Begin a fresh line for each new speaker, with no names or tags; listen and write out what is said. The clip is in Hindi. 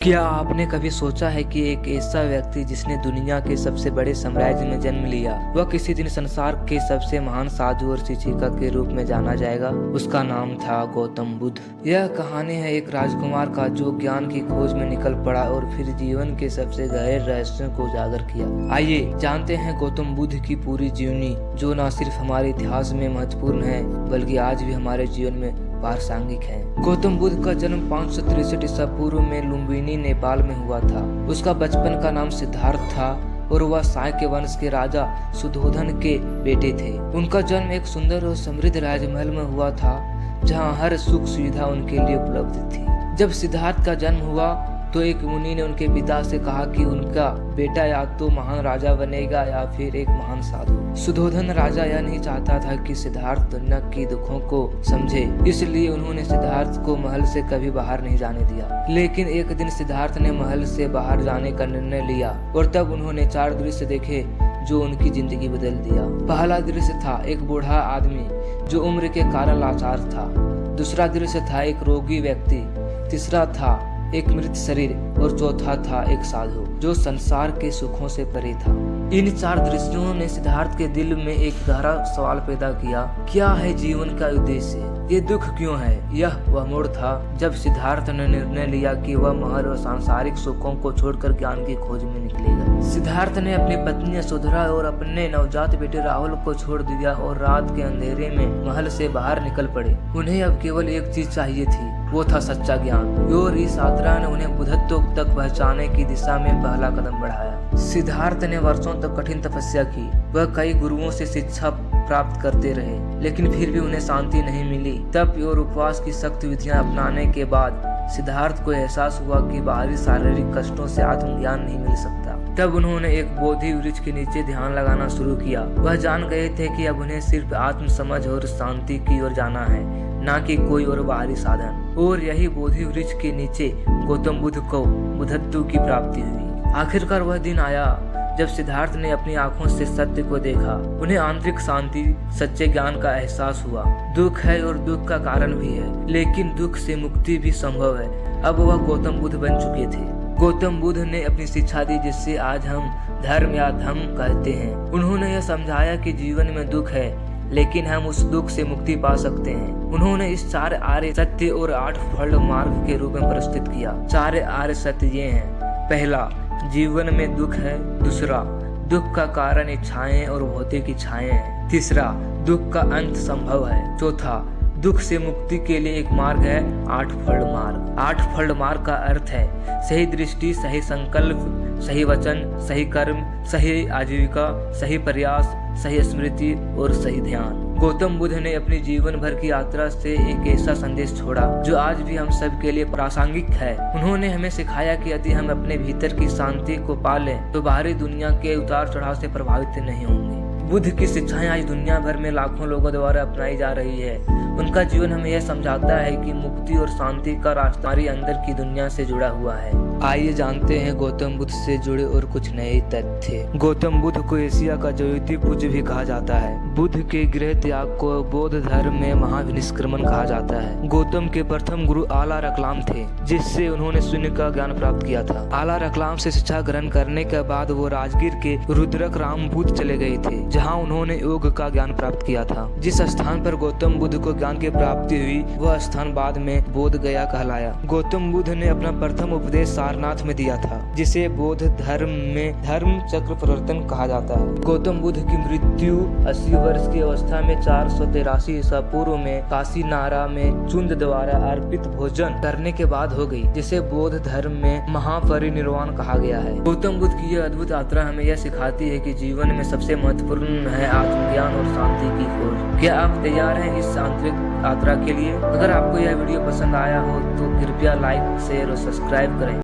क्या आपने कभी सोचा है कि एक ऐसा व्यक्ति जिसने दुनिया के सबसे बड़े साम्राज्य में जन्म लिया, वह किसी दिन संसार के सबसे महान साधु और शिक्षिका के रूप में जाना जाएगा? उसका नाम था गौतम बुद्ध। यह कहानी है एक राजकुमार का जो ज्ञान की खोज में निकल पड़ा और फिर जीवन के सबसे गहरे रहस्यों को उजागर किया। आइए जानते हैं गौतम बुद्ध की पूरी जीवनी, जो न सिर्फ हमारे इतिहास में महत्वपूर्ण है बल्कि आज भी हमारे जीवन में प्रासंगिक है। गौतम बुद्ध का जन्म 563 ईसा पूर्व में लुम्बिनी, नेपाल में हुआ था। उसका बचपन का नाम सिद्धार्थ था और वह शाक्य वंश के राजा सुधोधन के बेटे थे। उनका जन्म एक सुंदर और समृद्ध राजमहल में हुआ था, जहां हर सुख सुविधा उनके लिए उपलब्ध थी। जब सिद्धार्थ का जन्म हुआ तो एक मुनि ने उनके पिता से कहा कि उनका बेटा या तो महान राजा बनेगा या फिर एक महान साधु। सुधोधन राजा यह नहीं चाहता था कि सिद्धार्थ दुनिया की दुखों को समझे, इसलिए उन्होंने सिद्धार्थ को महल से कभी बाहर नहीं जाने दिया। लेकिन एक दिन सिद्धार्थ ने महल से बाहर जाने का निर्णय लिया और तब उन्होंने 4 दृश्य देखे जो उनकी जिंदगी बदल दिया। पहला दृश्य था एक बूढ़ा आदमी जो उम्र के कारण लाचार था। दूसरा दृश्य था एक रोगी व्यक्ति। तीसरा था एक मृत शरीर और चौथा था एक साधु जो संसार के सुखों से परे था। इन 4 दृश्यों ने सिद्धार्थ के दिल में एक गहरा सवाल पैदा किया, क्या है जीवन का उद्देश्य? ये दुख क्यों है? यह वह मोड़ था जब सिद्धार्थ ने निर्णय लिया कि वह महल और सांसारिक सुखों को छोड़कर ज्ञान की खोज में निकलेगा। सिद्धार्थ ने अपनी पत्नी यशोधरा और अपने नवजात बेटे राहुल को छोड़ दिया और रात के अंधेरे में महल से बाहर निकल पड़े। उन्हें अब केवल एक चीज चाहिए थी, वो था सच्चा ज्ञान। और इस यात्रा ने उन्हें बुद्धत्व तक पहुंचाने की दिशा में पहला कदम बढ़ाया। सिद्धार्थ ने वर्षों तक कठिन तपस्या की। वह कई गुरुओं से शिक्षा प्राप्त करते रहे, लेकिन फिर भी उन्हें शांति नहीं मिली। तप और उपवास की सख्त विधियां अपनाने के बाद सिद्धार्थ को एहसास हुआ कि बाहरी शारीरिक कष्टों से आत्मज्ञान नहीं मिल सकता। तब उन्होंने एक बोधि वृक्ष के नीचे ध्यान लगाना शुरू किया। वह जान गए थे कि अब उन्हें सिर्फ आत्म समझ और शांति की ओर जाना है, ना कि कोई और बाहरी साधन। और यही बोधि वृक्ष के नीचे गौतम बुद्ध को बुद्धत्व की प्राप्ति हुई। आखिरकार वह दिन आया जब सिद्धार्थ ने अपनी आंखों से सत्य को देखा। उन्हें आंतरिक शांति, सच्चे ज्ञान का एहसास हुआ। दुख है और दुख का कारण भी है, लेकिन दुख से मुक्ति भी संभव है। अब वह गौतम बुद्ध बन चुके थे। गौतम बुद्ध ने अपनी शिक्षा दी, जिससे आज हम धर्म या धम्म कहते हैं। उन्होंने यह समझाया कि जीवन में दुख है, लेकिन हम उस दुख से मुक्ति पा सकते हैं। उन्होंने इस 4 आर्य सत्य और 8 फल मार्ग के रूप में प्रस्तुत किया। 4 आर्य सत्य ये हैं। पहला, जीवन में दुख है। दूसरा, दुख का कारण इच्छाएं और भौतिक इच्छाएं हैं। तीसरा, दुख का अंत संभव है। चौथा, दुख से मुक्ति के लिए एक मार्ग है, 8 फल मार्ग। 8 फल मार्ग का अर्थ है सही दृष्टि, सही संकल्प, सही वचन, सही कर्म, सही आजीविका, सही प्रयास, सही स्मृति और सही ध्यान। गौतम बुद्ध ने अपनी जीवन भर की यात्रा से एक ऐसा संदेश छोड़ा जो आज भी हम सब के लिए प्रासंगिक है। उन्होंने हमें सिखाया कि यदि हम अपने भीतर की शांति को पालें तो बाहरी दुनिया के उतार चढ़ाव से प्रभावित नहीं होंगे। बुद्ध की शिक्षाएं आज दुनिया भर में लाखों लोगों द्वारा अपनाई जा रही है। उनका जीवन हमें यह समझाता है कि मुक्ति और शांति का रास्ता हमारी अंदर की दुनिया से जुड़ा हुआ है। आइए जानते हैं गौतम बुद्ध से जुड़े और कुछ नए तथ्य। गौतम बुद्ध को एशिया का ज्योति पुरुष भी कहा जाता है। बुद्ध के गृह त्याग को बौद्ध धर्म में महाविनिष्क्रमण कहा जाता है। गौतम के प्रथम गुरु आला रतलाम थे, जिससे उन्होंने शून्य का ज्ञान प्राप्त किया था। आला रतलाम से शिक्षा ग्रहण करने के बाद वो राजगीर के रुद्रक रामभूत चले गए थे, जहाँ उन्होंने योग का ज्ञान प्राप्त किया था। जिस स्थान पर गौतम बुद्ध को ज्ञान की प्राप्ति हुई, वह स्थान बाद में बोध गया कहलाया। गौतम बुद्ध ने अपना प्रथम उपदेश सारनाथ में दिया था, जिसे बौद्ध धर्म में धर्म चक्र प्रवर्तन कहा जाता है। गौतम बुद्ध की मृत्यु 80 वर्ष की अवस्था में 483 ईसा पूर्व में काशी नारा में चुंद द्वारा अर्पित भोजन करने के बाद हो गई, जिसे बौद्ध धर्म में महापरिनिर्वाण कहा गया है। गौतम बुद्ध की यह अद्भुत यात्रा हमें यह सिखाती है कि जीवन में सबसे महत्वपूर्ण है आत्मज्ञान और शांति की खोज। क्या आप तैयार हैं इस आंतरिक यात्रा के लिए? अगर आपको यह वीडियो पसंद आया हो तो कृपया लाइक, शेयर और सब्सक्राइब करें।